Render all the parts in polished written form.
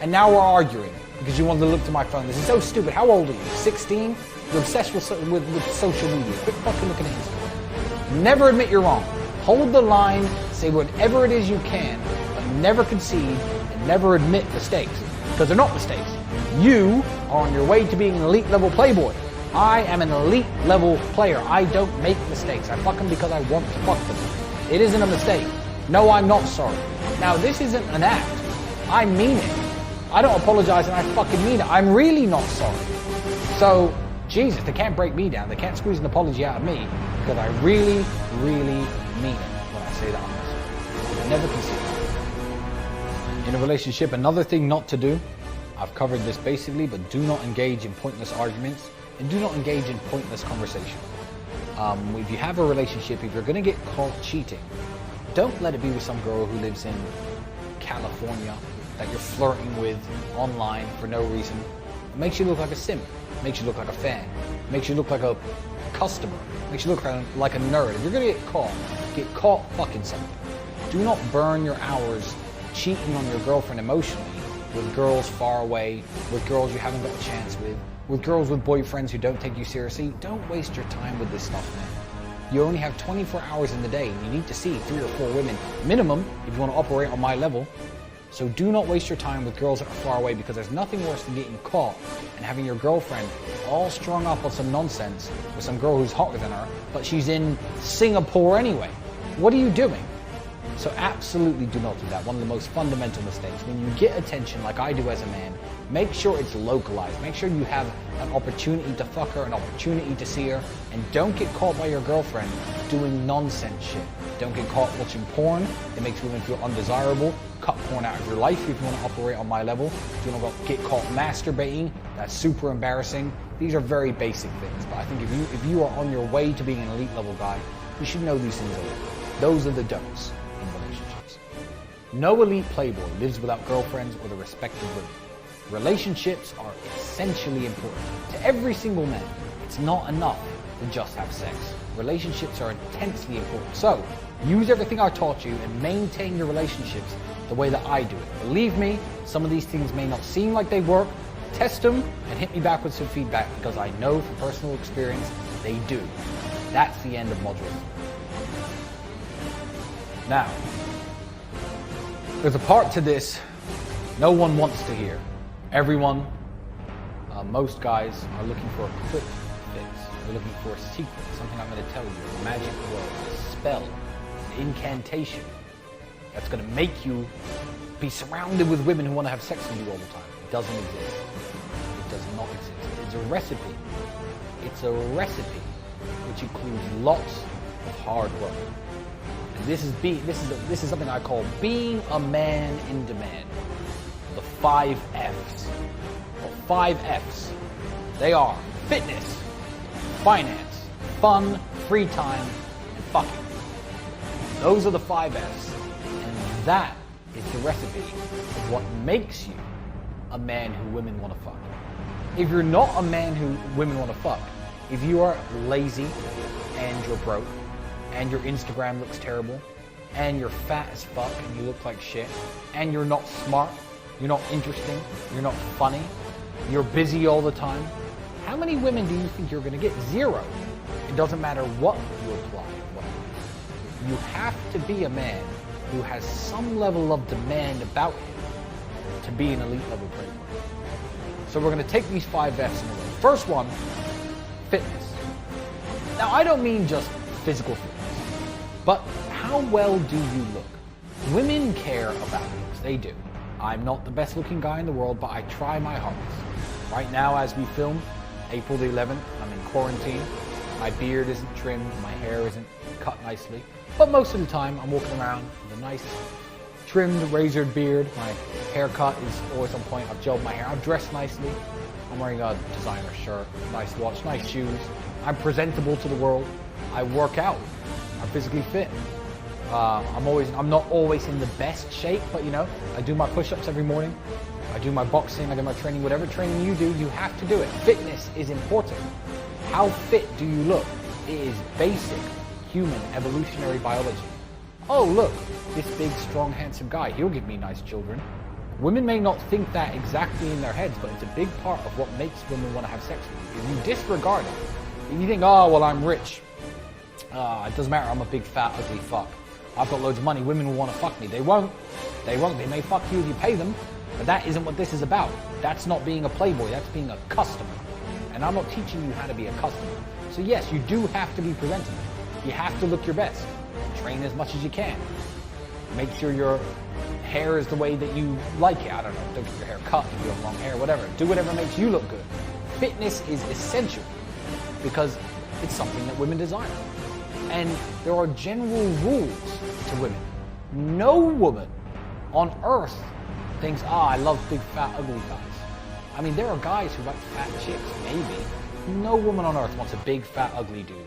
And now we're arguing because you wanted to look to my phone. This is so stupid. How old are you? 16? You're obsessed with social media. Quit fucking looking at Instagram. Never admit you're wrong. Hold the line, say whatever it is you can, but never concede and never admit mistakes. Because they're not mistakes. You are on your way to being an elite level playboy. I am an elite level player. I don't make mistakes. I fuck them because I want to fuck them. It isn't a mistake. No, I'm not sorry. Now, this isn't an act. I mean it. I don't apologize and I fucking mean it. I'm really not sorry. So, Jesus, they can't break me down. They can't squeeze an apology out of me because I really, really mean it when I say that I'm not sorry. I never concede. In a relationship, another thing not to do, I've covered this basically, but do not engage in pointless arguments and do not engage in pointless conversation. If you have a relationship, if you're going to get caught cheating, don't let it be with some girl who lives in California that you're flirting with online for no reason. It makes you look like a simp. It makes you look like a fan. It makes you look like a customer. It makes you look like a nerd. If you're going to get caught fucking something. Do not burn your hours cheating on your girlfriend emotionally with girls far away, with girls you haven't got a chance with girls with boyfriends who don't take you seriously. Don't waste your time with this stuff, man. You only have 24 hours in the day and you need to see 3 or 4 women minimum if you want to operate on my level. So do not waste your time with girls that are far away, because there's nothing worse than getting caught and having your girlfriend all strung up on some nonsense with some girl who's hotter than her, but she's in Singapore anyway. What are you doing? So absolutely do not do that. One of the most fundamental mistakes. When you get attention like I do as a man, make sure it's localized. Make sure you have an opportunity to fuck her, an opportunity to see her, and don't get caught by your girlfriend doing nonsense shit. Don't get caught watching porn. It makes women feel undesirable. Cut porn out of your life if you want to operate on my level. Do not get caught masturbating. That's super embarrassing. These are very basic things, but I think if you are on your way to being an elite level guy, you should know these things already. Those are the don'ts in relationships. No elite playboy lives without girlfriends or the respect of women. Relationships are essentially important to every single man. It's not enough to just have sex. Relationships are intensely important. So use everything I taught you and maintain your relationships the way that I do it. Believe me, some of these things may not seem like they work. Test them and hit me back with some feedback, because I know from personal experience they do. That's the end of module 3. Now, there's a part to this no one wants to hear. Everyone, most guys are looking for a quick fix. They're looking for a secret, something I'm going to tell you, a magic word, a spell, an incantation that's going to make you be surrounded with women who want to have sex with you all the time. It doesn't exist. It does not exist. It's a recipe. It's a recipe which includes lots of hard work. And this is something I call being a man in demand. The 5 F's. Well, 5 F's. They are fitness, finance, fun, free time, and fucking. Those are the 5 F's. And that is the recipe of what makes you a man who women want to fuck. If you're not a man who women want to fuck, if you are lazy and you're broke and your Instagram looks terrible and you're fat as fuck and you look like shit and you're not smart, you're not interesting, you're not funny, you're busy all the time, how many women do you think you're going to get? 0. It doesn't matter what you apply. You have to be a man who has some level of demand about him to be an elite level playboy. So we're going to take these 5 F's in a row. First one, fitness. Now I don't mean just physical fitness, but how well do you look? Women care about looks, they do. I'm not the best looking guy in the world, but I try my hardest. Right now as we film, April the 11th, I'm in quarantine. My beard isn't trimmed, my hair isn't cut nicely, but most of the time I'm walking around with a nice trimmed, razored beard. My haircut is always on point. I've gelled my hair. I'm dressed nicely. I'm wearing a designer shirt, nice watch, nice shoes. I'm presentable to the world. I work out. I'm physically fit. I'm not always in the best shape, but you know, I do my push-ups every morning. I do my boxing, I do my training. Whatever training you do, you have to do it. Fitness is important. How fit do you look? It is basic human evolutionary biology. Oh, look, this big, strong, handsome guy, he'll give me nice children. Women may not think that exactly in their heads, but it's a big part of what makes women want to have sex with you. If you disregard it, if you think, oh, well, I'm rich. It doesn't matter, I'm a big, fat, ugly fuck. I've got loads of money, women will want to fuck me. They won't. They won't. They may fuck you if you pay them, but that isn't what this is about. That's not being a playboy, that's being a customer. And I'm not teaching you how to be a customer. So yes, you do have to be presentable. You have to look your best. Train as much as you can. Make sure your hair is the way that you like it. I don't know, don't get your hair cut if you have long hair, whatever. Do whatever makes you look good. Fitness is essential because it's something that women desire. And there are general rules to women. No woman on earth thinks, I love big, fat, ugly guys. I mean, there are guys who like fat chicks, maybe. No woman on earth wants a big, fat, ugly dude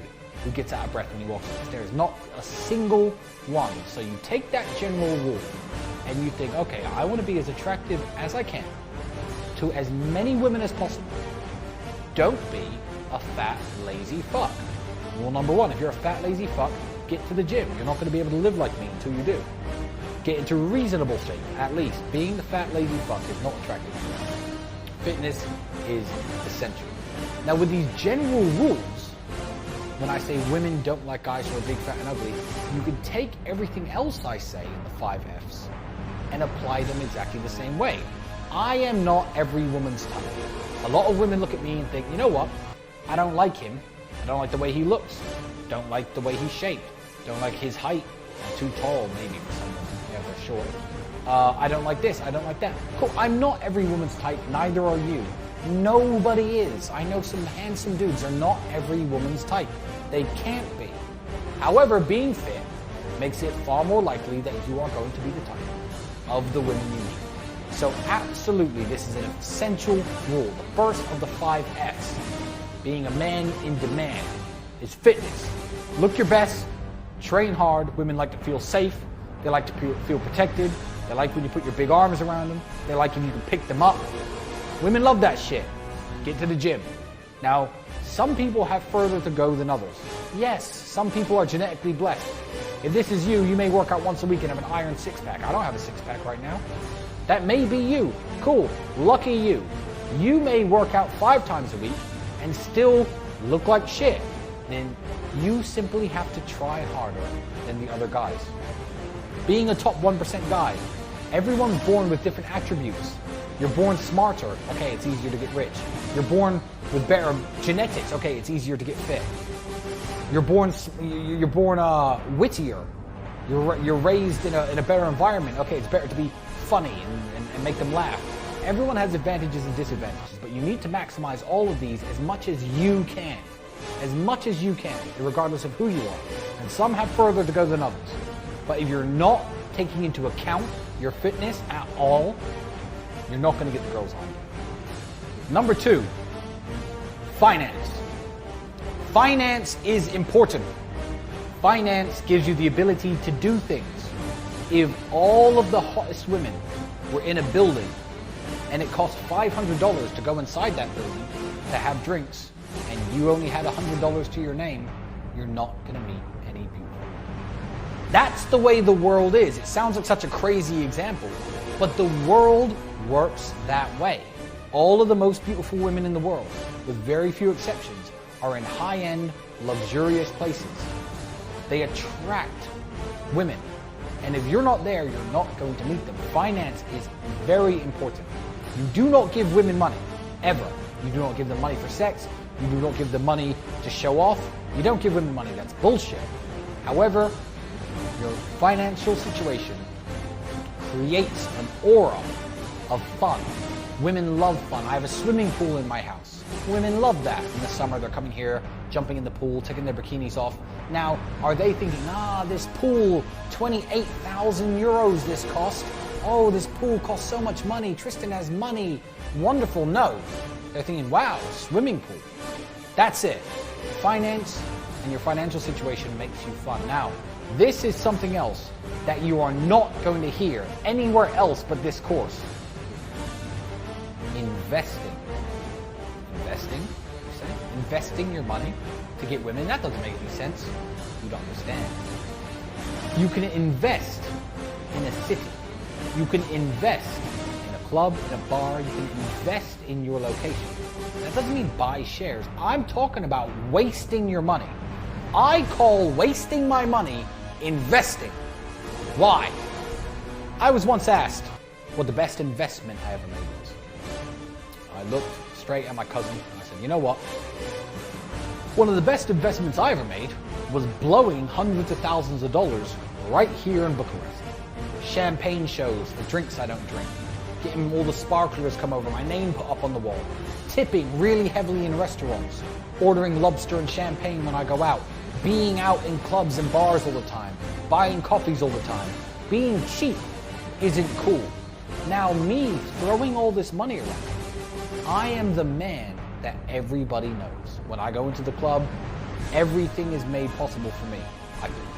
who gets out of breath when he walks up the stairs. Not a single one. So you take that general rule and you think, okay, I want to be as attractive as I can to as many women as possible. Don't be a fat, lazy fuck. Rule number one, if you're a fat, lazy fuck, get to the gym. You're not going to be able to live like me until you do. Get into reasonable shape, at least. Being the fat, lazy fuck is not attractive to you. Fitness is essential. Now, with these general rules, when I say women don't like guys who are big, fat, and ugly, you can take everything else I say in the 5 Fs and apply them exactly the same way. I am not every woman's type. A lot of women look at me and think, you know what? I don't like him. I don't like the way he looks. Don't like the way he's shaped. Don't like his height. I'm too tall, maybe, for some women. Yeah, they're short. I don't like this. I don't like that. Cool. I'm not every woman's type. Neither are you. Nobody is. I know some handsome dudes. They're not every woman's type. They can't be. However, being fit makes it far more likely that you are going to be the type of the women you meet. So absolutely, this is an essential rule. The first of the 5 Fs, being a man in demand, is fitness. Look your best, train hard. Women like to feel safe. They like to feel protected. They like when you put your big arms around them. They like if you can pick them up. Women love that shit. Get to the gym. Now, some people have further to go than others. Yes, some people are genetically blessed. If this is you, you may work out once a week and have an iron six-pack. I don't have a six-pack right now. That may be you. Cool. Lucky you. You may work out 5 times a week and still look like shit. Then you simply have to try harder than the other guys. Being a top 1% guy, everyone's born with different attributes. You're born smarter, okay, it's easier to get rich. You're born with better genetics, okay, it's easier to get fit. You're born wittier. You're raised in a better environment, okay, it's better to be funny and make them laugh. Everyone has advantages and disadvantages, but you need to maximize all of these as much as you can. As much as you can, regardless of who you are. And some have further to go than others. But if you're not taking into account your fitness at all, you're not going to get the girls on you. Number 2, finance. Finance is important. Finance gives you the ability to do things. If all of the hottest women were in a building and it cost $500 to go inside that building to have drinks, and you only had $100 to your name, you're not going to meet any beautiful women. That's the way the world is. It sounds like such a crazy example, but the world works that way. All of the most beautiful women in the world, with very few exceptions, are in high-end, luxurious places. They attract women. And if you're not there, you're not going to meet them. Finance is very important. You do not give women money, ever. You do not give them money for sex. You do not give them money to show off. You don't give women money. That's bullshit. However, your financial situation creates an aura of fun. Women love fun. I have a swimming pool in my house. Women love that. In the summer, they're coming here, jumping in the pool, taking their bikinis off. Now, are they thinking, this pool, 28,000 euros this cost. Oh, this pool costs so much money. Tristan has money. Wonderful. No. They're thinking, wow, swimming pool. That's it. Finance and your financial situation makes you fun. Now, this is something else that you are not going to hear anywhere else but this course. Investing. Investing? You say? Investing your money to get women? That doesn't make any sense. You don't understand. You can invest in a city. You can invest club, in a bar, you can invest in your location. That doesn't mean buy shares. I'm talking about wasting your money. I call wasting my money investing. Why? I was once asked what the best investment I ever made was. I looked straight at my cousin and I said, you know what? One of the best investments I ever made was blowing hundreds of thousands of dollars right here in Bucharest. Champagne shows for drinks I don't drink. Getting all the sparklers come over, my name put up on the wall. Tipping really heavily in restaurants. Ordering lobster and champagne when I go out. Being out in clubs and bars all the time. Buying coffees all the time. Being cheap isn't cool. Now me throwing all this money around, I am the man that everybody knows. When I go into the club, everything is made possible for me.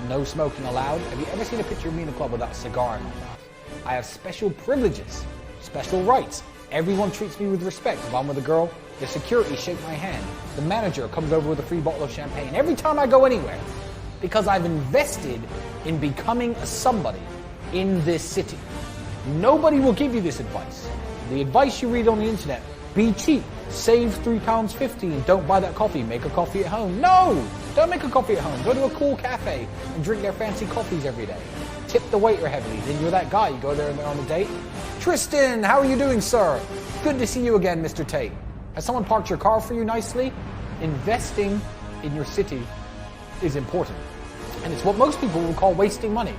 No smoking allowed. Have you ever seen a picture of me in a club without a cigar in my mouth? I have special privileges, special rights. Everyone treats me with respect. If I'm with a girl, the security shake my hand. The manager comes over with a free bottle of champagne every time I go anywhere, because I've invested in becoming a somebody in this city. Nobody will give you this advice. The advice you read on the internet, be cheap, save £3.50 and don't buy that coffee, make a coffee at home. No, don't make a coffee at home. Go to a cool cafe and drink their fancy coffees every day. Tip the waiter heavily, then you're that guy. You go there and they're on a date. Tristan, how are you doing, sir? Good to see you again, Mr. Tate. Has someone parked your car for you nicely? Investing in your city is important. And it's what most people would call wasting money.